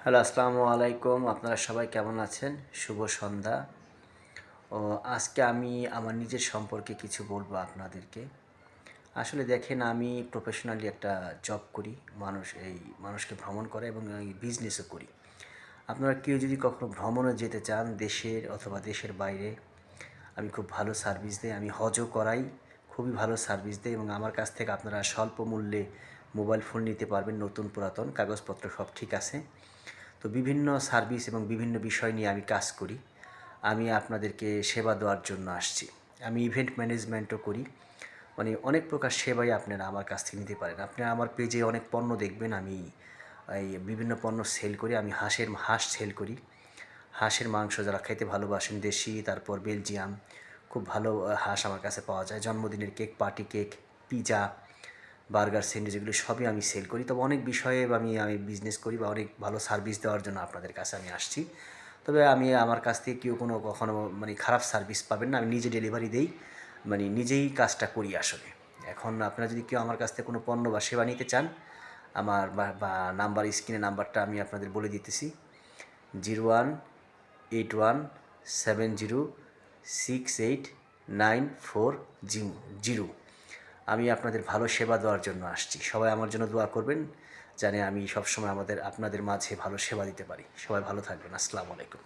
Hello, আসসালামু আলাইকুম। আপনারা সবাই কেমন আছেন? শুভ সন্ধ্যা। ও আজকে আমি আমার নিজের সম্পর্কে কিছু বলবো আপনাদেরকে। আসলে দেখেন, আমি প্রফেশনালি একটা জব করি। মানুষকে ভ্রমণ করা এবং আমি বিজনেসও করি। আপনারা কেউ যদি কখনো ভ্রমণে যেতে চান দেশের অথবা দেশের বাইরে, আমি খুব ভালো সার্ভিস দেই। আমি হজও করাই, খুবই ভালো সার্ভিস দেই এবং আমার কাছ থেকে আপনারা স্বল্প মূল্যে মোবাইল ফোন নিতে পারবেন, নতুন পুরাতন কাগজপত্র সব ঠিক আছে। তো বিভিন্ন সার্ভিস এবং বিভিন্ন বিষয় নিয়ে আমি কাজ করি। আমি আপনাদেরকে সেবা দেওয়ার জন্য আসছি। আমি ইভেন্ট ম্যানেজমেন্টও করি। মানে অনেক প্রকার সেবাই আপনারা আমার কাছ থেকে নিতে পারেন। আপনারা আমার পেজে অনেক পণ্য দেখবেন। আমি এই বিভিন্ন পণ্য সেল করি। আমি হাঁস সেল করি। হাঁসের মাংস যারা খেতে ভালোবাসেন, দেশি, তারপর বেলজিয়াম, খুব ভালো হাঁস আমার কাছে পাওয়া যায়। জন্মদিনের cake, party cake, pizza, burger, sandwich, এগুলো সবই আমি সেল করি। তবে অনেক বিষয়ে আমি বিজনেস করি বা অনেক ভালো সার্ভিস দেওয়ার জন্য আপনাদের কাছে আমি আসছি। তবে আমার কাছ থেকে কেউ কখনো খারাপ সার্ভিস পাবেন না। আমি নিজে ডেলিভারি দেই, নিজেই কাজটা করি আসলে। এখন আপনারা যদি কেউ আমার কাছ থেকে কোনো পণ্য বা সেবা নিতে চান, আমার নাম্বার, স্ক্রিনে নাম্বারটা আমি আপনাদের বলে দিতেছি: 018170689400। আমি আপনাদের ভালো সেবা দেওয়ার জন্য আসছি। সবাই আমার জন্য দোয়া করবেন, জানি আমি সবসময় আপনাদের মাঝে ভালো সেবা দিতে পারি। সবাই ভালো থাকবেন। আসসালামু আলাইকুম।